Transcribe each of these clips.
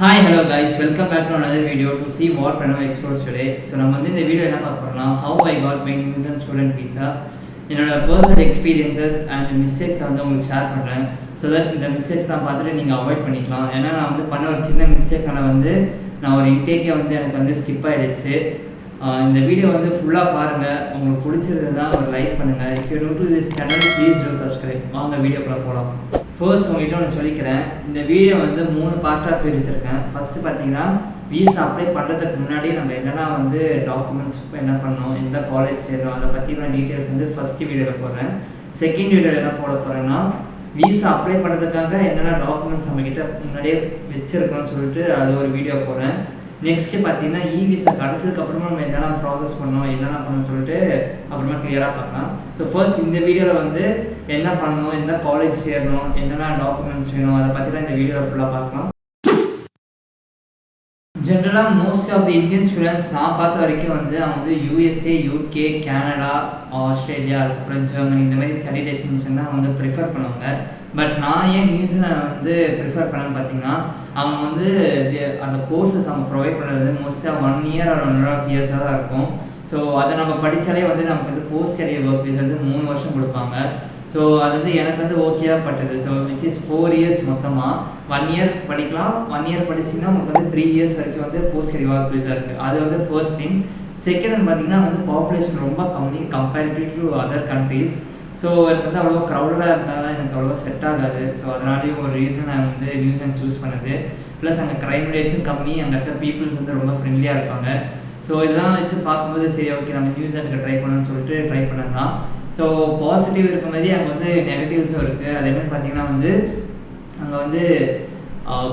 Hi, hello guys, welcome back to another video to see what Pranav explores today. So நம்ம வந்து இந்த video என்ன பார்க்க போறோம்னா how I got my New Zealand student visa, என்னோட personal experiences and mistakes வந்து உங்களுக்கு share பண்ணுறேன். ஸோ தட் இந்த மிஸ்டேக்ஸ்லாம் பார்த்துட்டு நீங்கள் அவாய்ட் பண்ணிக்கலாம். ஏன்னா நான் வந்து பண்ண ஒரு சின்ன மிஸ்டேக்கான வந்து நான் ஒரு இன்டேக்கே வந்து எனக்கு வந்து ஸ்கிப் ஆகிடுச்சு. இந்த வீடியோ வந்து ஃபுல்லாக பாருங்கள். உங்களுக்கு பிடிச்சிருந்ததுன்னா ஒரு லைக் பண்ணுங்கள். If you new to this channel please do subscribe. வாங்க வீடியோக்குள்ளே போகலாம். ஃபர்ஸ்ட் உங்கள்கிட்ட ஒன்று சொல்லிக்கிறேன். இந்த வீடியோ வந்து 3 பார்ட்டாக பிரிச்சிருக்கேன். ஃபஸ்ட்டு பார்த்தீங்கன்னா வீசா அப்ளை பண்ணுறதுக்கு முன்னாடி நம்ம என்னென்னா வந்து டாக்குமெண்ட்ஸ் என்ன பண்ணணும், எந்த காலேஜ் சேரணும், அதை பற்றின டீட்டெயில்ஸ் வந்து ஃபஸ்ட்டு வீடியோவில் போடுறேன். செகண்ட் வீடியோவில் என்ன போட போகிறேன்னா வீசா அப்ளை பண்ணுறதுக்காக என்னென்ன டாக்குமெண்ட்ஸ் நம்மக்கிட்ட முன்னாடியே வச்சுருக்கணும்னு சொல்லிட்டு அது ஒரு வீடியோ போடுறேன். நெக்ஸ்ட்டு பார்த்தீங்கன்னா விசா கிடச்சதுக்கப்புறமா நம்ம என்னென்ன ப்ராசஸ் பண்ணோம், என்னென்ன பண்ணணும்னு சொல்லிட்டு அப்புறமா கிளியராக பார்க்கலாம். ஸோ ஃபர்ஸ்ட் இந்த வீடியோவில் வந்து என்ன பண்ணணும், எந்த காலேஜ் சேரணும், என்னென்ன டாக்குமெண்ட்ஸ் வேணும், அதை பற்றிலாம் இந்த வீடியோவில் ஃபுல்லாக பார்க்கலாம். ஜென்ரலாக most of the Indian students நான் பார்த்த வரைக்கும் வந்து அவங்க வந்து யூஎஸ்ஏ, யூகே, கனடா, ஆஸ்திரேலியா, அதுக்கப்புறம் ஜெர்மனி இந்த மாதிரி ஸ்டடி டெஸ்டினேஷன் தான் வந்து ப்ரிஃபர் பண்ணுவாங்க. பட் நான் ஏன் நியூசிலாந்து வந்து ப்ரிஃபர் பண்ணேன்னு பார்த்தீங்கன்னா அவங்க வந்து அந்த கோர்சஸ் அவங்க ப்ரொவைட் பண்ணுறது மோஸ்ட்டாக 1 இயர் ஆர் 1.5 இயர்ஸாக தான் இருக்கும். ஸோ அதை நம்ம படித்தாலே வந்து நமக்கு வந்து போஸ்ட் கரியர் ஒர்க் வீஸ் வந்து 3 வருஷம் கொடுப்பாங்க. ஸோ அது வந்து எனக்கு வந்து ஓகேவாக பட்டது. ஸோ விச் இஸ் 4 இயர்ஸ் மொத்தமாக 1 இயர் படிக்கலாம். 1 இயர் படிச்சிங்கன்னா உங்களுக்கு வந்து 3 இயர்ஸ் வரைக்கும் வந்து போஸ்ட் கரியர் ஒர்க் வீஸாக இருக்குது. அது வந்து ஃபர்ஸ்ட் திங். செகண்ட் பார்த்தீங்கன்னா வந்து பாப்புலேஷன் ரொம்ப கம்மி comparative to other countries. So எனக்கு வந்து அவ்வளோ க்ரௌடடாக இருந்தாலும் எனக்கு அவ்வளோ செட் ஆகாது. ஸோ அதனாலேயும் ஒரு ரீசன் நான் வந்து நியூசிலாந்து சூஸ் பண்ணது. ப்ளஸ் அங்கே க்ரைம் ரேட்ஸும் கம்மி, அங்கே இருக்க பீப்புள்ஸ் வந்து ரொம்ப ஃப்ரெண்ட்லியாக இருப்பாங்க. ஸோ இதெல்லாம் வச்சு பார்க்கும்போது சரி ஓகே நம்ம நியூசிலாண்டுக்கு ட்ரை பண்ணணும்னு சொல்லிட்டு ட்ரை பண்ணது தான். ஸோ பாசிட்டிவ் இருக்க மாதிரி அங்கே வந்து நெகட்டிவ்ஸும் இருக்குது. அது என்னென்னு பார்த்தீங்கன்னா வந்து அங்கே வந்து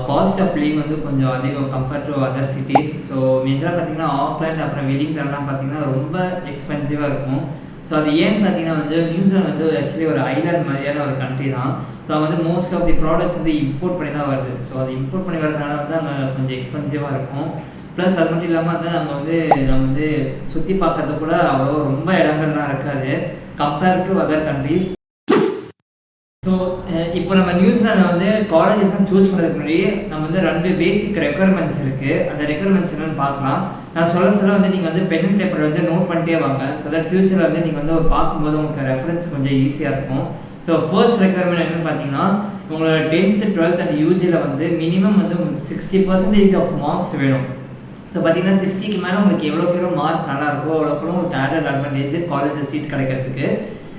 காஸ்ட் ஆஃப் லிவிங் வந்து கொஞ்சம் அதிகம் compared to other cities. So மேஜராக பார்த்தீங்கன்னா ஆக்லாண்ட் அப்புறம் வெலிங்டன்லாம் பார்த்தீங்கன்னா ரொம்ப எக்ஸ்பென்சிவாக இருக்கும். ஸோ அது ஏன்னு பார்த்தீங்கன்னா வந்து நியூசிலாந்து வந்து ஆக்சுவலி ஒரு ஐலாண்ட் மாதிரியான ஒரு கண்ட்ரி தான். ஸோ அவங்க வந்து மோஸ்ட் ஆஃப் தி ப்ராடக்ட்ஸ் வந்து இம்போர்ட் பண்ணி தான் வருது. ஸோ அது இம்போர்ட் பண்ணி வரதுனால வந்து அங்கே கொஞ்சம் எக்ஸ்பென்சிவாக இருக்கும். ப்ளஸ் அது மட்டும் இல்லாமல் வந்து அங்கே வந்து நம்ம வந்து சுற்றி பார்க்கறது கூட அவ்வளோ ரொம்ப இடங்கள்லாம் இருக்காது compare to other countries. So இப்போ நம்ம நியூசிலாண்டில் வந்து காலேஜஸ்லாம் சூஸ் பண்ணுறதுக்கு முன்னாடி நம்ம வந்து 2 பேசிக் ரெக்குயர்மெண்ட்ஸ் இருக்குது. அந்த ரெக்குயர்மெண்ட்ஸ் என்னென்னு பார்க்கலாம். நான் சொல்ல வந்து நீங்கள் வந்து பென் அண்ட் பேப்பர் வந்து நோட் பண்ணிட்டே வாங்க. ஸோ தட் ஃபியூச்சரில் வந்து நீங்கள் வந்து பார்க்கும்போது உங்களுக்கு ரெஃபரன்ஸ் கொஞ்சம் ஈஸியாக இருக்கும். ஸோ ஃபர்ஸ்ட் ரெக்குயர்மெண்ட் என்னென்னு பார்த்தீங்கன்னா உங்களோட 10th 12th அண்ட் யூஜியில் வந்து மினிமம் வந்து உங்களுக்கு 60% ஆஃப் மார்க்ஸ் வேணும். ஸோ பார்த்தீங்கன்னா 60க்கு மேலே உங்களுக்கு எவ்வளோ மார்க் நல்லா இருக்கோ அவ்வளோக்குள்ள உங்களுக்கு ஆடட் அட்வான்டேஜ் காலேஜில் சீட் கிடைக்கிறதுக்கு.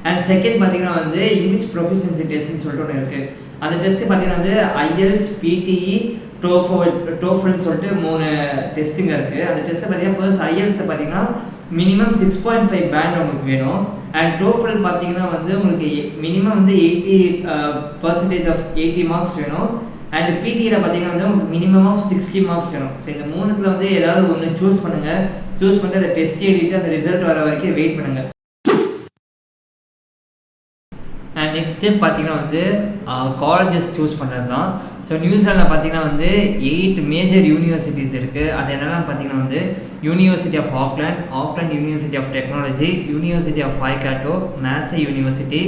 அண்ட் செகண்ட் பார்த்தீங்கன்னா வந்து இங்கிலீஷ் ப்ரொஃபிஷியன்சி டெஸ்ட்னு சொல்லிட்டு ஒன்று இருக்குது. அந்த டெஸ்ட்டு பார்த்தீங்கன்னா வந்து ஐஎல்ஸ், பிடிஇ, டோஃபல்னு சொல்லிட்டு 3 டெஸ்ட்டுங்க இருக்குது. அந்த டெஸ்ட்டை பார்த்தீங்கன்னா ஃபர்ஸ்ட் ஐஎல்ஸை பார்த்தீங்கன்னா மினிமம் 6.5 பேண்ட் உங்களுக்கு வேணும். அண்ட் டோஃபல் பார்த்தீங்கன்னா வந்து உங்களுக்கு மினிமம் வந்து 80% ஆஃப் 80 மார்க்ஸ் வேணும். அண்ட் பிடியில் பார்த்தீங்கன்னா வந்து உங்களுக்கு மினிமம் ஆஃப் 60 மார்க்ஸ் வேணும். ஸோ இந்த 3த்தில் வந்து ஏதாவது ஒன்று சூஸ் பண்ணுங்கள். சூஸ் பண்ணிட்டு அந்த டெஸ்ட் எழுதிட்டு அந்த ரிசல்ட் வர வரைக்கும் வெயிட் பண்ணுங்கள். அண்ட் நெக்ஸ்ட் ஸ்டெப் பார்த்தீங்கன்னா வந்து காலேஜஸ் சூஸ் பண்ணுறது தான். ஸோ நியூசிலாண்டில் பார்த்தீங்கன்னா வந்து 8 மேஜர் யூனிவர்சிட்டிஸ் இருக்குது. அது என்னென்னா பார்த்தீங்கன்னா வந்து university of Auckland university of technology, university of Waikato, Massey university,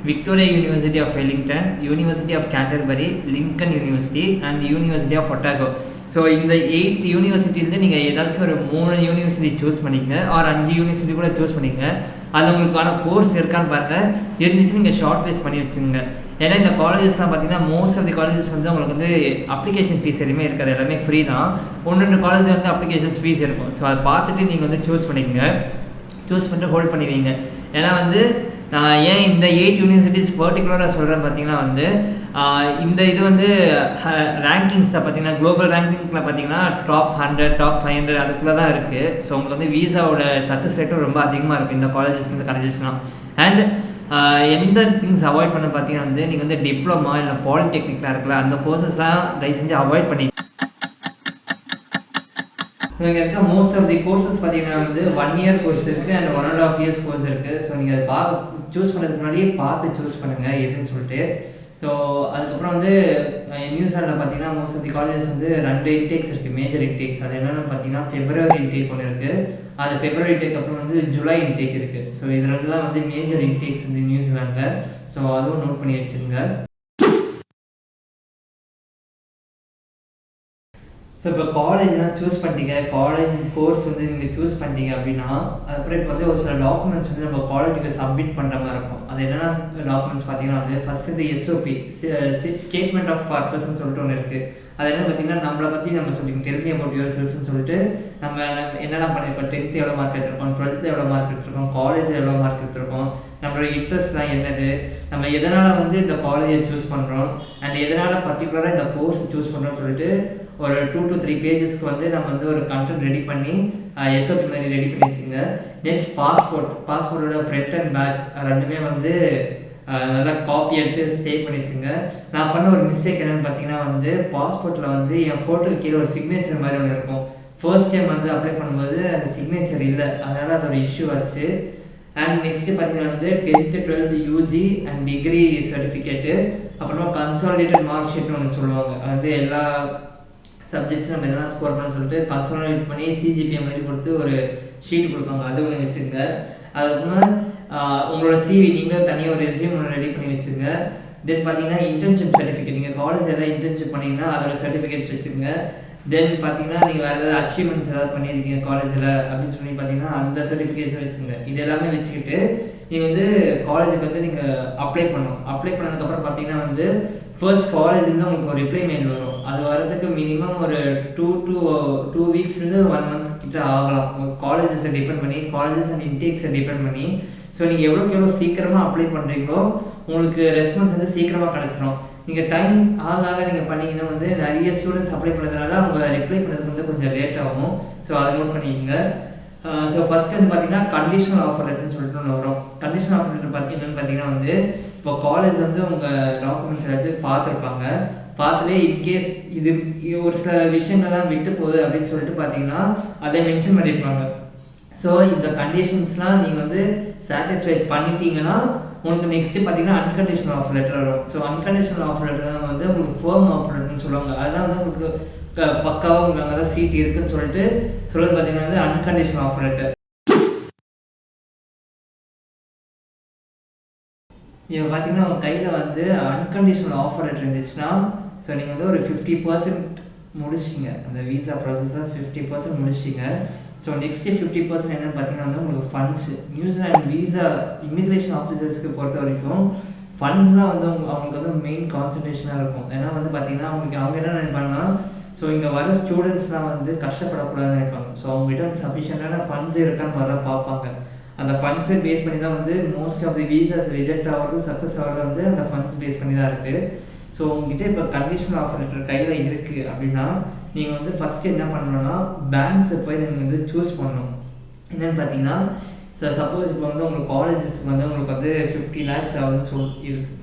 Victoria university of Wellington, university of Canterbury, Lincoln university and university of Otago. So இந்த 8 யூனிவர்சிட்டிலேருந்து நீங்கள் ஏதாச்சும் ஒரு 3 யூனிவர்சிட்டி சூஸ் பண்ணிக்கங்க ஆர் 5 யூனிவர்சிட்டி கூட சூஸ் பண்ணிக்கங்க. அதில் உங்களுக்கான கோர்ஸ் இருக்கான்னு பாருங்கள். இருந்துச்சு நீங்கள் ஷார்ட் லிஸ்ட் பண்ணி வச்சுங்க. ஏன்னா இந்த காலேஜஸ்லாம் பார்த்தீங்கன்னா மோஸ்ட் ஆஃப் தி காலேஜஸ் வந்து உங்களுக்கு வந்து அப்ளிகேஷன் ஃபீஸ் எதுவுமே இருக்காது, எல்லாமே ஃப்ரீ தான். 1-2 காலேஜ் வந்து அப்ளிகேஷன்ஸ் ஃபீஸ் இருக்கும். ஸோ அதை பார்த்துட்டு நீங்கள் வந்து சூஸ் பண்ணிக்கங்க. சூஸ் பண்ணிட்டு ஹோல்ட் பண்ணி வைங்க. ஏன்னா வந்து நான் ஏன் இந்த 8 யூனிவர்சிட்டிஸ் பர்டிகுலராக சொல்கிறேன் பார்த்தீங்கன்னா வந்து இந்த இது வந்து ரேங்கிங்ஸில் பார்த்தீங்கன்னா குளோபல் ரேங்கிங்கில் பார்த்தீங்கன்னா டாப் 100 டாப் 500 அதுக்குள்ளே தான் இருக்குது. ஸோ உங்களுக்கு வந்து வீசாவோட சக்ஸஸ் ரேட்டும் ரொம்ப அதிகமாக இருக்குது இந்த காலேஜஸ் இந்த காலேஜஸ்லாம். அண்ட் எந்த திங்ஸ் அவாய்ட் பண்ண பார்த்தீங்கன்னா வந்து நீங்கள் வந்து டிப்ளமா இல்லை பாலிடெக்னிக்லாம் இருக்குல்ல அந்த கோர்சஸ்லாம் தயவு செஞ்சு அவாய்ட் பண்ணி. இங்கே இருக்க மோஸ்ட் ஆஃப் தி கோர்சஸ் பார்த்தீங்கன்னா வந்து 1 இயர் கோர்ஸ் இருக்குது அண்ட் 1.5 இயர்ஸ் கோர்ஸ் இருக்குது. ஸோ நீங்கள் அதை சூஸ் பண்ணுறதுக்கு முன்னாடியே பார்த்து சூஸ் பண்ணுங்கள் எதுன்னு சொல்லிட்டு. ஸோ அதுக்கப்புறம் வந்து நியூசிலாண்டில் பார்த்தீங்கன்னா மோஸ்ட் ஆஃப் தி காலேஜஸ் வந்து 2 இன்டேக்ஸ் இருக்குது, மேஜர் இன்டேக்ஸ். அது என்னென்னு பார்த்தீங்கன்னா ஃபெப்ரவரி இன்டேக் ஒன்று இருக்குது. அது ஃபெப்ரவரி இன்டேக் அப்புறம் வந்து ஜூலை இன்டேக் இருக்குது. ஸோ இது 2 தான் வந்து மேஜர் இன்டேக்ஸ் வந்து நியூசிலாண்டில். ஸோ அதுவும் நோட் பண்ணி வச்சுருங்க. ஸோ இப்போ காலேஜ்லாம் சூஸ் பண்ணிட்டீங்க, காலேஜ் கோர்ஸ் வந்து நீங்கள் சூஸ் பண்ணிட்டீங்க அப்படின்னா, அதுக்கப்புறம் இப்போ வந்து ஒரு சில டாக்குமெண்ட்ஸ் வந்து நம்ம காலேஜுக்கு சப்மிட் பண்ணுற மாதிரி இருக்கும். அது என்னென்ன டாக்குமெண்ட்ஸ் பார்த்தீங்கன்னா வந்து ஃபஸ்ட்டு இந்த எஸ்ஓபி ஸ்டேட்மெண்ட் ஆஃப் பர்பஸ்ன்னு சொல்லிட்டு ஒன்று இருக்குது. அது என்ன பார்த்தீங்கன்னா நம்மளை பற்றி நம்ம சொல்லிங்க டெல் மீ அபவுட் யுவர் செல்ஃப்னு சொல்லிட்டு நம்ம என்னென்ன பண்ணியிருக்கோம், 10th எவ்வளோ மார்க் எடுத்திருக்கோம், 12th எவ்வளோ மார்க் எடுத்திருக்கோம், காலேஜில் எவ்வளோ மார்க் எடுத்திருக்கோம், நம்மளோட இன்ட்ரெஸ்ட்லாம் என்னது, நம்ம எதனால் வந்து இந்த காலேஜை சூஸ் பண்ணுறோம் அண்ட் எதனால் பர்டிகுலராக இந்த கோர்ஸ் சூஸ் பண்ணுறோம்னு சொல்லிட்டு ஒரு 2 to 3 பேஜஸ்க்கு வந்து நம்ம வந்து ஒரு கண்டென்ட் ரெடி பண்ணி எஸ்ஓபி மாதிரி ரெடி பண்ணி வச்சுங்க. நெக்ஸ்ட் பாஸ்போர்ட்டோட ஃப்ரண்ட் அண்ட் பேக் ரெண்டுமே வந்து நல்லா காப்பி எடுத்து சேவ் பண்ணி வச்சுங்க. நான் பண்ண ஒரு மிஸ்டேக் என்னென்னு பார்த்தீங்கன்னா வந்து பாஸ்போர்ட்டில் வந்து என் ஃபோட்டோக்கு கீழே ஒரு சிக்னேச்சர் மாதிரி ஒன்று இருக்கும். ஃபர்ஸ்ட் டைம் வந்து அப்ளை பண்ணும்போது அந்த சிக்னேச்சர் இல்லை, அதனால் அது ஒரு இஷ்யூ ஆச்சு. அண்ட் நெக்ஸ்ட்டு பார்த்தீங்கன்னா வந்து 10th 12th UG and degree certificate, அப்புறமா கன்சாலிடேட்டட் மார்க் ஷீட்னு ஒன்று சொல்லுவாங்க. அது வந்து எல்லா சப்ஜெக்ட்ஸ் நம்ம எதனா ஸ்கோர் பண்ண சொல்லிட்டு கன்சாலிடேட் பண்ணி சிஜிபிஏ மாதிரி கொடுத்து ஒரு ஷீட் கொடுப்பாங்க, அது ஒன்று வச்சுருங்க. அதுக்கப்புறமா உங்களோட சிவி நீங்கள் தனியாக ஒரு ரெஸ்யூம் ஒன்று ரெடி பண்ணி வச்சுங்க. தென் பார்த்தீங்கன்னா இன்டர்ன்ஷிப் சர்டிஃபிகேட், நீங்கள் காலேஜ் எதாவது இன்டர்ன்ஷிப் பண்ணிங்கன்னா அதோட சர்டிஃபிகேட்ஸ் வச்சுங்க. தென் பார்த்தீங்கன்னா நீங்கள் வேறு ஏதாவது அச்சீவ்மெண்ட்ஸ் ஏதாவது பண்ணியிருக்கீங்க காலேஜில் அப்படின்னு சொல்லி பார்த்தீங்கன்னா அந்த சர்டிஃபிகேட்ஸை வச்சுங்க. இது எல்லாமே வச்சுக்கிட்டு நீங்கள் வந்து காலேஜுக்கு வந்து நீங்கள் அப்ளை பண்ணணும். அப்ளை பண்ணதுக்கப்புறம் பார்த்தீங்கன்னா வந்து ஃபர்ஸ்ட் காலேஜ்லேருந்து உங்களுக்கு ஒரு ரிப்ளை மெயில் வரும். அது வரதுக்கு மினிமம் ஒரு 2 வீக்ஸ்லேருந்து 1 month கிட்ட ஆகலாம். காலேஜஸை டிபெண்ட் பண்ணி, காலேஜஸ் அண்ட் இன்டேக்ஸை டிபெண்ட் பண்ணி. ஸோ நீங்கள் எவ்வளோக்கு எவ்வளோ சீக்கிரமாக அப்ளை பண்ணுறீங்களோ உங்களுக்கு ரெஸ்பான்ஸ் வந்து சீக்கிரமாக கிடச்சிரும். நீங்கள் டைம் ஆக நீங்கள் பண்ணிங்கன்னா வந்து நிறைய ஸ்டூடெண்ட்ஸ் அப்ளை பண்ணுறதுனால அவங்க ரிப்ளை பண்ணுறதுக்கு வந்து கொஞ்சம் லேட் ஆகும். ஸோ அதை நோட் பண்ணிக்கோங்க. ஸோ ஃபஸ்ட் வந்து பார்த்தீங்கன்னா கண்டிஷனல் ஆஃபர் லெட்டர்னு சொல்லிட்டு ஒன்று வரும். கண்டிஷனல் ஆஃபர் லெட்டர் பார்த்தீங்கன்னா வந்து இப்போ காலேஜ் வந்து உங்கள் டாக்குமெண்ட்ஸ் எல்லாத்தையும் பார்த்துருப்பாங்க. பார்த்துட்டு இன்கேஸ் இது ஒரு சில விஷயங்கள்லாம் விட்டு போகுது அப்படின்னு சொல்லிட்டு பார்த்தீங்கன்னா அதை மென்ஷன் பண்ணியிருப்பாங்க. ஸோ இந்த கண்டிஷன்ஸ்லாம் நீங்கள் வந்து சாட்டிஸ்ஃபைட் பண்ணிட்டீங்கன்னா உங்களுக்கு நெக்ஸ்ட்டு பார்த்தீங்கன்னா அன்கண்டிஷனல் ஆஃபர் லெட்டர் வரும். ஸோ அன்கண்டிஷனல் ஆஃபர் லெட்டர் தான் வந்து உங்களுக்கு ஃபர்ம் ஆஃபர் லெட்டர்னு சொல்லுவாங்க. அதுதான் வந்து உங்களுக்கு பக்காவாக உங்களுக்கு அங்கே தான் சீட் இருக்குன்னு சொல்லிட்டு சொல்கிறது பார்த்தீங்கன்னா வந்து அன்கண்டிஷனல் ஆஃபர் லெட்டர். இப்போ பார்த்தீங்கன்னா உங்கள் கையில் வந்து அன்கண்டிஷனல் ஆஃபர் லெட்டர் இருந்துச்சுன்னா ஸோ நீங்கள் வந்து ஒரு 50% முடிச்சிங்க. அந்த விசா ப்ராசஸை 50% முடிச்சிங்க. ஸோ நெக்ஸ்ட்டு 50% என்னென்னு பார்த்தீங்கன்னா வந்து உங்களுக்கு ஃபண்ட்ஸு. நியூசிலாண்ட் விசா இமிக்ரேஷன் ஆஃபீஸர்ஸ்க்கு பொறுத்த வரைக்கும் ஃபண்ட்ஸ் தான் வந்து அவங்களுக்கு வந்து மெயின் கான்சன்ட்ரேஷனாக இருக்கும். ஏன்னா வந்து பார்த்தீங்கன்னா அவங்க என்ன நினைப்பாங்கன்னா ஸோ இங்கே வர ஸ்டூடெண்ட்ஸ்லாம் வந்து கஷ்டப்படக்கூடாதுன்னு நினைப்பாங்க. ஸோ அவங்ககிட்ட வந்து சஃபிஷியண்டான ஃபண்ட்ஸ் இருக்கான்னு முதல்ல பார்ப்பாங்க. அந்த ஃபண்ட்ஸை பேஸ் பண்ணி தான் வந்து most of the visas reject ஆகிறது சக்ஸஸ் ஆகிறது வந்து அந்த ஃபண்ட்ஸ் பேஸ் பண்ணி தான் இருக்குது. ஸோ உங்ககிட்ட இப்போ கண்டிஷனல் ஆஃபர் லெட்டர் கையில் இருக்குது அப்படின்னா நீங்கள் வந்து ஃபஸ்ட்டு என்ன பண்ணணும்னா பேங்க்ஸை போய் நீங்கள் வந்து சூஸ் பண்ணணும். என்னென்னு பார்த்தீங்கன்னா சப்போஸ் இப்போ வந்து உங்களுக்கு காலேஜஸ்க்கு வந்து உங்களுக்கு வந்து 50 lakhs ஆகுதுன்னு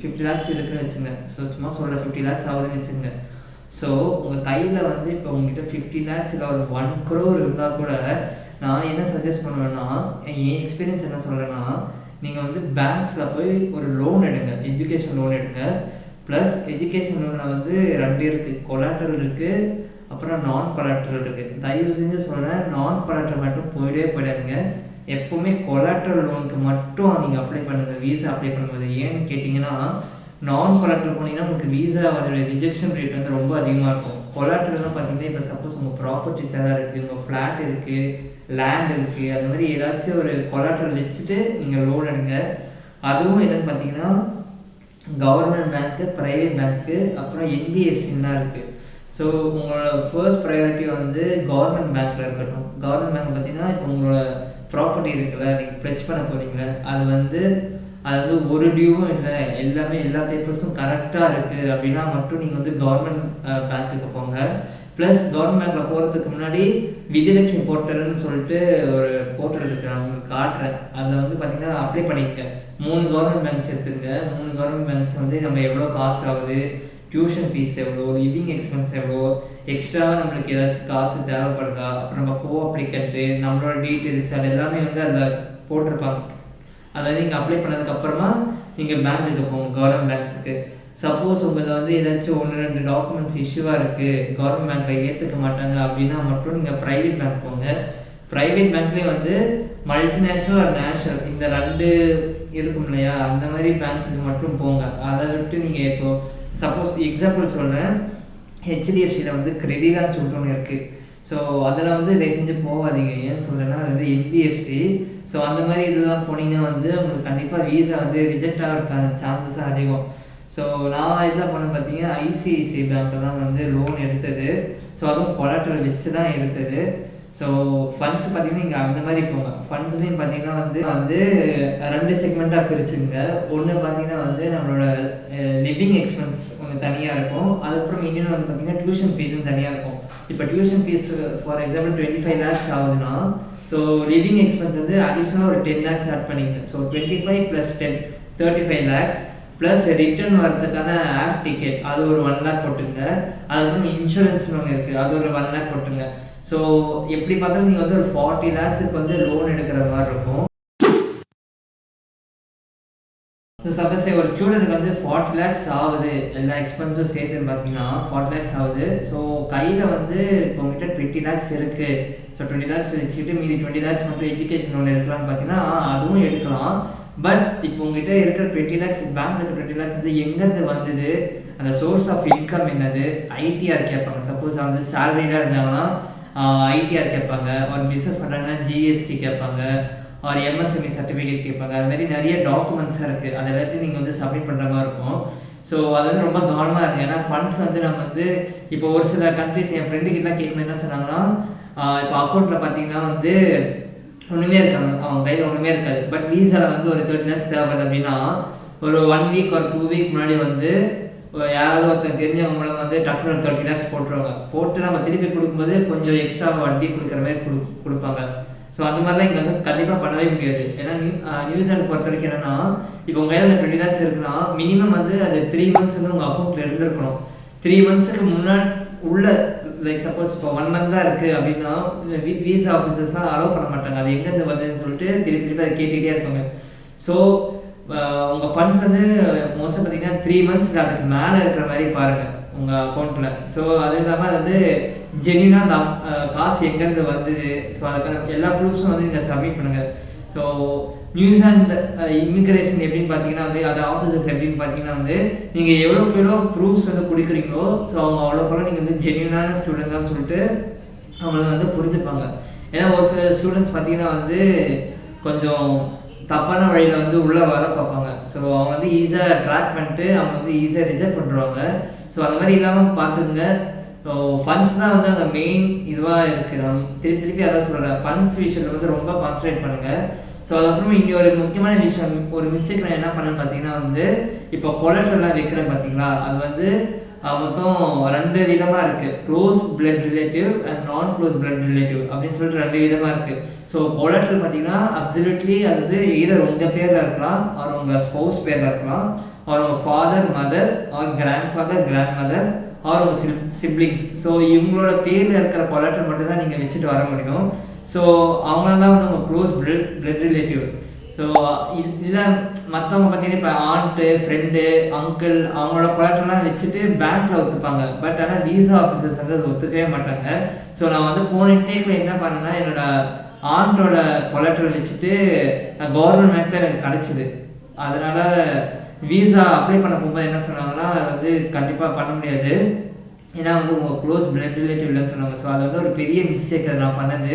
50 lakhs இருக்குதுன்னு வச்சுங்க. ஸோ சும்மா சொல்கிற 50 lakhs ஆகுதுன்னு வச்சுங்க. ஸோ உங்கள் கையில் வந்து இப்போ உங்ககிட்ட 50 lakhs இல்லை ஒரு 1 crore இருந்தால் கூட நான் என்ன சஜஸ்ட் பண்ணுவேன்னா என் எக்ஸ்பீரியன்ஸ் என்ன சொல்கிறேன்னா நீங்கள் வந்து பேங்க்ஸில் போய் ஒரு லோன் எடுங்க, எஜுகேஷன் லோன் எடுங்க. ப்ளஸ் எஜுகேஷன் லோனில் வந்து 2 இருக்குது, கொலாட்ரல் இருக்குது, அப்புறம் நான் கொலாட்ரல் இருக்குது. தயவு செஞ்சு சொல்கிறேன், நான் கொலாட்ரல் மட்டும் போயிடாதீங்க. எப்போவுமே கொலாட்ரல் லோனுக்கு மட்டும் நீங்கள் அப்ளை பண்ணுங்கள் வீசா அப்ளை பண்ணும்போது. ஏன்னு கேட்டிங்கன்னா நான் கொலாட்ரல் போனீங்கன்னா உங்களுக்கு வீசா அதோட ரிஜெக்ஷன் ரேட் வந்து ரொம்ப அதிகமாக இருக்கும். கொலாட்ரல்னால் பார்த்தீங்கன்னா இப்போ சப்போஸ் உங்கள் ப்ராப்பர்ட்டிஸ் எதாவது இருக்குது, உங்கள் ஃப்ளாட் இருக்குது, லேண்ட் இருக்குது, அந்த மாதிரி ஏதாச்சும் ஒரு கொலாட்ரல் வச்சுட்டு நீங்கள் லோன் எடுங்க. அதுவும் என்னென்னு பார்த்தீங்கன்னா கவர்மெண்ட் பேங்க்கு, ப்ரைவேட் பேங்க்கு, அப்புறம் NBFCலாம் இருக்குது. ஸோ உங்களோட ஃபர்ஸ்ட் ப்ரையாரிட்டி வந்து கவர்மெண்ட் பேங்க்கில் இருக்கட்டும். கவர்மெண்ட் பேங்க் பார்த்தீங்கன்னா இப்போ உங்களோட ப்ராப்பர்ட்டி இருக்குல்ல, நீங்கள் ப்ளெச் பண்ண போகிறீங்களே, அது வந்து ஒரு டியூவும் இல்லை, எல்லா பேப்பர்ஸும் கரெக்டாக இருக்குது அப்படின்னா மட்டும் நீங்கள் வந்து கவர்மெண்ட் பேங்க்குக்கு போங்க. ப்ளஸ் கவர்மெண்ட் பேங்க்கில் போகிறதுக்கு முன்னாடி விஜயலட்சுமி போர்ட்டல்னு சொல்லிட்டு ஒரு போர்ட்டல் இருக்குது, நான் உங்களுக்கு காட்டுறேன். அதை வந்து பார்த்தீங்கன்னா அப்ளை பண்ணிக்க 3 கவர்மெண்ட் பேங்க்ஸ் எடுத்துங்க. 3 கவர்மெண்ட் பேங்க்ஸ் வந்து நம்ம எவ்வளோ காசு ஆகுது, டியூஷன் ஃபீஸ் எவ்வளோ, லிவிங் எக்ஸ்பென்ஸ் எவ்வளோ, எக்ஸ்ட்ராவாக நம்மளுக்கு ஏதாச்சும் காசு தேவைப்படுதா, அப்புறம் நம்ம அப்ளிகண்ட்டு, நம்மளோட டீட்டெயில்ஸ், அது எல்லாமே வந்து அதில் போட்டிருப்பாங்க. அதாவது நீங்கள் அப்ளை பண்ணதுக்கப்புறமா நீங்கள் பேங்க்குக்கு போங்க, கவர்மெண்ட் பேங்க்ஸுக்கு. சப்போஸ் உங்களில் வந்து ஏதாச்சும் 1-2 டாக்குமெண்ட்ஸ் இஷ்யூவாக இருக்குது, கவர்மெண்ட் பேங்க்கில் ஏற்றுக்க மாட்டாங்க அப்படின்னா மட்டும் நீங்கள் ப்ரைவேட் பேங்க் போங்க. ப்ரைவேட் பேங்க்லேயே வந்து மல்டிநேஷ்னல் ஆர் நேஷ்னல் இந்த 2 இருக்கும் இல்லையா, அந்த மாதிரி பேங்க்ஸுக்கு மட்டும் போங்க. அதை விட்டு நீங்கள் இப்போது சப்போஸ் எக்ஸாம்பிள் சொல்கிறேன், ஹெச்டிஎஃப்சியில் வந்து கிரெடிட்னு சொல்லிட்டு ஒன்று இருக்குது. ஸோ அதில் வந்து தயவு செஞ்சு போகாதீங்க. ஏன்னு சொல்கிறேன்னா அது வந்து என்பிஎஃப்சி. ஸோ அந்த மாதிரி இதெல்லாம் போனீங்கன்னா வந்து உங்களுக்கு கண்டிப்பாக வீசா வந்து ரிஜெக்ட் ஆகிறதுக்கான சான்சஸ் அதிகம். ஸோ நான் என்ன பண்ண பார்த்தீங்கன்னா ஐசிஐசிஐ பேங்க்கில் தான் வந்து லோன் எடுத்தது. ஸோ அதுவும் கொலாட்ரல் வச்சு தான் எடுத்தது. ஸோ ஃபண்ட்ஸ் பார்த்தீங்கன்னா இங்கே அந்த மாதிரி போங்க. ஃபண்ட்ஸ்லேயும் பார்த்தீங்கன்னா வந்து 2 செக்மெண்ட்டாக பிரிச்சுங்க. ஒன்று பார்த்தீங்கன்னா வந்து நம்மளோட லிவிங் எக்ஸ்பென்ஸ் ஒன்று தனியாக இருக்கும். அதுக்கப்புறம் இன்னொன்று வந்து பார்த்தீங்கன்னா டியூஷன் ஃபீஸும் தனியாக இருக்கும். இப்போ tuition fees for example 25 lakhs ஆகுதுன்னா, ஸோ லிவிங் எக்ஸ்பென்ஸ் வந்து அடிஷ்னலாக ஒரு 10 lakhs ஆட் பண்ணிங்க. ஸோ 25 + 10 35 lakhs ப்ளஸ் ரிட்டர்ன் வரதுக்கான ஏர் டிக்கெட் அது ஒரு 1 lakh போட்டுங்க. அதுக்கப்புறம் இன்சூரன்ஸ்னு ஒன்று இருக்குது, அது ஒரு 1 lakh போட்டுங்க. ஸோ எப்படி பார்த்தாலும் நீங்கள் வந்து ஒரு 40 lakhsக்கு வந்து லோன் எடுக்கிற மாதிரி இருக்கும். ஸோ சப்போஸ் ஒரு ஸ்டூடெண்ட்டுக்கு வந்து 40 lakhs ஆகுது, எல்லா எக்ஸ்பென்ஸும் சேர்த்துன்னு பார்த்தீங்கன்னா 40 lakhs ஆகுது. ஸோ கையில் வந்து இப்போ உங்கள்கிட்ட 20 lakhs இருக்குது. ஸோ 20 lakhs வச்சுக்கிட்டு மீதி 20 lakhs மட்டும் எஜுகேஷன் லோன் எடுக்கலாம்னு பார்த்தீங்கன்னா அதுவும் எடுக்கலாம். பட் இப்போ உங்ககிட்ட இருக்கிற 20 lakhs பேங்க் இருக்கிற 20 lakhs வந்து எங்கேருந்து வந்தது, அந்த சோர்ஸ் ஆஃப் இன்கம் என்னது, ஐடிஆர் கேட்பாங்க. சப்போஸ் வந்து சேலரிடாக இருந்தாங்கன்னா ஐடிஆர் கேட்பாங்க, ஒரு பிஸ்னஸ் பண்ணுறாங்கன்னா ஜிஎஸ்டி கேட்பாங்க, ஒரு எம்எஸ்எம்இ சர்டிஃபிகேட் கேட்பாங்க. அது மாதிரி நிறைய டாக்குமெண்ட்ஸாக இருக்குது. அது எல்லாத்தையும் நீங்கள் வந்து சப்மிட் பண்ணுற மாதிரி இருக்கும். ஸோ அது வந்து ரொம்ப கவனமாக இருக்குது. ஏன்னா ஃபண்ட்ஸ் வந்து நம்ம வந்து இப்போ ஒரு சில கண்ட்ரிஸ் என் ஃப்ரெண்டுக்கிட்டலாம் கேட்கணும் என்ன சொன்னாங்கன்னா, இப்போ அக்கௌண்ட்டில் பார்த்தீங்கன்னா வந்து ஒன்றுமே இருக்காங்க, அவங்க கையில் ஒன்றுமே இருக்காது. பட் வீசாவில் வந்து ஒரு 30 lakhs தேவைப்படுது அப்படின்னா ஒரு 1 week or 2 week முன்னாடி வந்து யாராவது ஒருத்தர் தெரிஞ்சவங்க மூலம் வந்து டக்குனு ஒரு 30 lakhs போட்டுருவாங்க. போட்டு நம்ம திருப்பி கொடுக்கும்போது கொஞ்சம் எக்ஸ்ட்ரா வட்டி கொடுக்குற மாதிரி கொடுப்பாங்க. ஸோ அந்த மாதிரிலாம் இங்கே வந்து கண்டிப்பாக பண்ணவே முடியாது. ஏன்னா நியூசிலாந்து பொறுத்த வரைக்கும் என்னென்னா, இப்போ உங்கள் கையில் அந்த 20 lakhs இருக்குன்னா மினிமம் வந்து அது 3 months வந்து உங்கள் அக்கௌண்ட்டில் இருந்திருக்கணும். 3 monthsக்கு முன்னாடி உள்ள லைக் சப்போஸ் இப்போ 1 month தான் இருக்குது அப்படின்னா வீசா ஆஃபீஸர்ஸ்லாம் அலோவ் பண்ண மாட்டாங்க. அது எங்கேருந்து வந்ததுன்னு சொல்லிட்டு திருப்பி அதை கேட்டுகிட்டே இருப்பாங்க. ஸோ உங்கள் ஃபண்ட்ஸ் வந்து மோஸ்ட்டாக பார்த்தீங்கன்னா 3 months அதுக்கு மேலே இருக்கிற மாதிரி பாருங்கள் உங்கள் அக்கௌண்ட்டில். ஸோ அது இல்லாமல் அது வந்து ஜென்யூனாக அந்த காசு எங்கேருந்து வந்தது, ஸோ அதுக்கான எல்லா ப்ரூஃப்ஸும் வந்து நீங்கள் சப்மிட் பண்ணுங்கள். ஸோ நியூசிலாந்து இமிக்ரேஷன் எப்படின்னு பார்த்தீங்கன்னா வந்து அது ஆஃபீஸர்ஸ் எப்படின்னு பார்த்தீங்கன்னா வந்து நீங்கள் எவ்வளோ ப்ரூஃப்ஸ் வந்து கொடுக்குறீங்களோ ஸோ அவங்க அவ்வளோக்கெல்லாம் நீங்கள் வந்து ஜென்யூனான ஸ்டூடெண்ட் தான் சொல்லிட்டு அவங்கள வந்து புரிஞ்சுப்பாங்க. ஏன்னா ஒரு சில ஸ்டூடெண்ட்ஸ் பார்த்தீங்கன்னா வந்து கொஞ்சம் தப்பான வழியில் வந்து உள்ளே வர பார்ப்பாங்க. ஸோ அவங்க வந்து ஈஸியாக ட்ராக் பண்ணிட்டு அவங்க வந்து ஈஸியாக ரிஜெக்ட் பண்ணுறாங்க. ஸோ அந்த மாதிரி இல்லாமல் பார்த்துங்க. ஸோ ஃபண்ட்ஸ் தான் வந்து அங்கே மெயின் இதுவாக இருக்குது. நம்ம திருப்பி அதான் சொல்கிறேன், ஃபண்ட்ஸ் விஷயத்தில் வந்து ரொம்ப கான்சன்ட்ரேட் பண்ணுங்கள். ஸோ அதுக்கப்புறம் இங்கே ஒரு முக்கியமான விஷயம், ஒரு மிஸ்டேக் நான் என்ன பண்ணேன்னு பார்த்தீங்கன்னா வந்து இப்போ கொலட்ரல்லாம் வைக்கிறேன் பார்த்தீங்களா, அது வந்து மொத்தம் 2 விதமாக இருக்குது. க்ளோஸ் பிளட் ரிலேட்டிவ் அண்ட் நான் க்ளோஸ் பிளட் ரிலேட்டிவ் அப்படின்னு சொல்லிட்டு 2 விதமாக இருக்குது. ஸோ கொலட்ரல் பார்த்தீங்கன்னா அப்சல்யூட்லி அது வந்து எதர் உங்கள் பேரில் இருக்கலாம், அவர் உங்கள் ஸ்பௌஸ் பேரில் இருக்கலாம், அவர் உங்கள் ஃபாதர் மதர், அவர் கிராண்ட் ஃபாதர் கிராண்ட் மதர், அவர் உங்கள் சிப்ளிங்ஸ். ஸோ இவங்களோட பேரில் இருக்கிற கொலட்ரல் மட்டும் தான் நீங்கள் வச்சுட்டு வர முடியும். ஸோ அவங்களாம் வந்து உங்கள் க்ளோஸ் பிளட் ரிலேட்டிவ். ஸோ இல்லை மற்றவங்க பார்த்தீங்கன்னா இப்போ ஆண்ட்டு ஃப்ரெண்டு அங்கிள் அவங்களோட கொலட்ரல்லாம் வச்சுட்டு பேங்க்கில் ஒத்துப்பாங்க. பட் ஆனால் வீசா ஆஃபீஸர்ஸ் வந்து அதை ஒத்துக்கவே மாட்டாங்க. ஸோ நான் வந்து போன இன்டேக்கில் என்ன பண்ணேன்னா என்னோடய ஆண்டோட கொலட்ரல் வச்சுட்டு கவர்மெண்ட் பேங்க்கில் எனக்கு கிடச்சிது. அதனால் வீசா அப்ளை பண்ண போகும்போது என்ன சொன்னாங்கன்னா அது வந்து கண்டிப்பாக பண்ண முடியாது, ஏன்னா வந்து உங்கள் க்ளோஸ் பிளட் ரிலேட்டிவ் இல்லைன்னு சொன்னாங்க. ஸோ அது வந்து ஒரு பெரிய மிஸ்டேக் அது நான் பண்ணது.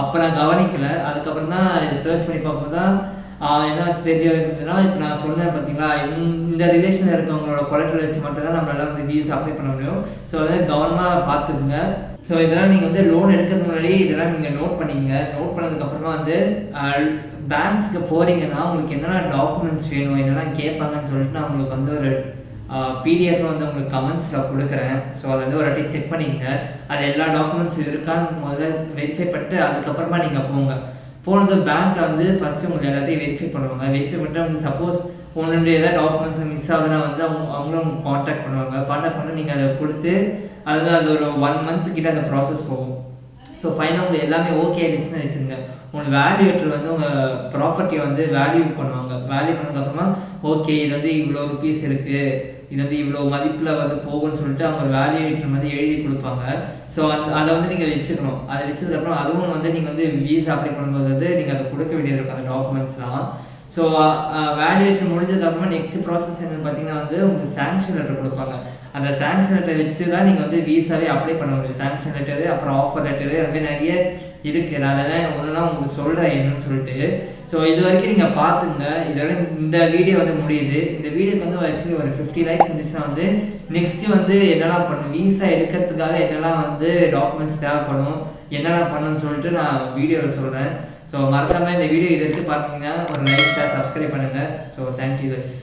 அப்போ நான் கவனிக்கலை. அதுக்கப்புறம் தான் சர்ச் பண்ணி பார்க்கும்போது தான் என்ன தெரிய இருந்ததுன்னா, இப்போ நான் சொன்னேன் பார்த்தீங்களா, இந்த ரிலேஷனில் இருக்கவங்களோட கொலட்ரல் வச்சு மட்டும் தான் நம்மளால வந்து வீசா அப்ளை பண்ண முடியும். ஸோ அதை கவனமாக பார்த்துக்குங்க. ஸோ இதெல்லாம் நீங்கள் வந்து லோன் எடுக்கிறதுக்கு முன்னாடி இதெல்லாம் நீங்கள் நோட் பண்ணிங்க. நோட் பண்ணதுக்கப்புறமா வந்து பேங்க்ஸ்க்கு போகிறீங்கன்னா உங்களுக்கு என்னென்ன டாக்குமெண்ட்ஸ் வேணும் இதெல்லாம் கேட்பாங்கன்னு சொல்லிட்டு நான் உங்களுக்கு வந்து ஒரு பிடிஎஃப் வந்து உங்களுக்கு கமெண்ட்ஸில் கொடுக்குறேன். ஸோ அதை வந்து ஒரு வாட்டி செக் பண்ணிங்க. அது எல்லா டாக்குமெண்ட்ஸும் இருக்கான்னு முதல்ல வெரிஃபை பண்ணிட்டு அதுக்கப்புறமா நீங்கள் போனது பேங்க்கில் வந்து ஃபஸ்ட்டு உங்களுக்கு எல்லாத்தையும் வெரிஃபை பண்ணுவாங்க. வெரிஃபை பண்ணிட்டு உங்களுக்கு சப்போஸ் ஒன்று ஏதாவது டாக்குமெண்ட்ஸ் மிஸ் ஆகுதுன்னா வந்து அவங்களும் உங்களுக்கு காண்டாக்ட் பண்ணுவாங்க. காண்டாக்ட் பண்ணி நீங்கள் அதை கொடுத்து அது ஒரு 1 month கிட்ட அந்த ப்ராசஸ் போகும். ஸோ ஃபைனலாக உங்களுக்கு எல்லாமே ஓகே ஆகிடுச்சுன்னு வச்சுருங்க. உங்களுக்கு வேல்யூவேட்டர் வந்து உங்கள் ப்ராப்பர்ட்டியை வந்து வேல்யூ பண்ணுவாங்க. வேல்யூ பண்ணதுக்கப்புறமா ஓகே இது வந்து இவ்வளோ ருபீஸ் இருக்குது, இது வந்து இவ்வளோ மதிப்பில் வந்து போகும்னு சொல்லிட்டு அவங்க வேல்யூவேட்டர் வந்து எழுதி கொடுப்பாங்க. ஸோ அதை வந்து நீங்கள் வச்சுக்கணும். அதை வச்சதுக்கப்புறம் அதுவும் வந்து நீங்கள் வந்து வீசா அப்ளை பண்ணும்போது வந்து நீங்கள் அதை கொடுக்க வேண்டியது இருக்கும் அந்த டாக்குமெண்ட்ஸ்லாம். ஸோ வேல்யூவேஷன் முடிஞ்சதுக்கப்புறமா நெக்ஸ்ட் ப்ராசஸ் என்னென்னு பார்த்தீங்கன்னா வந்து உங்களுக்கு சாங்ஷன் லெட்டர் கொடுப்பாங்க. அந்த சாங்ஷன் லெட்டர் வச்சு தான் நீங்கள் வந்து விசாவே அப்ளை பண்ண முடியும். சாங்ஷன் லெட்டரு, அப்புறம் ஆஃபர் லெட்டரு, அது மாதிரி நிறைய இருக்குது. நான் அதெல்லாம் ஒன்றுனா உங்களுக்கு சொல்கிறேன் என்னன்னு சொல்லிட்டு. ஸோ இது வரைக்கும் நீங்கள் பார்த்துங்க. இதோட இந்த வீடியோ வந்து முடியுது. இந்த வீடியோக்கு வந்து ஆக்சுவலி ஒரு 50 லைக்ஸ் இருந்துச்சுன்னா வந்து நெக்ஸ்ட்டு வந்து என்னெல்லாம் பண்ணணும், விசா எடுக்கிறதுக்காக என்னெல்லாம் வந்து டாக்குமெண்ட்ஸ் தேவைப்படும், என்னெல்லாம் பண்ணணும்னு சொல்லிட்டு நான் வீடியோவில் சொல்கிறேன். ஸோ மறக்காமல் இந்த வீடியோ இது வரைக்கும் பார்த்தீங்கன்னா ஒரு லைக், ஷேர், சப்ஸ்கிரைப் பண்ணுங்கள். So thank you guys.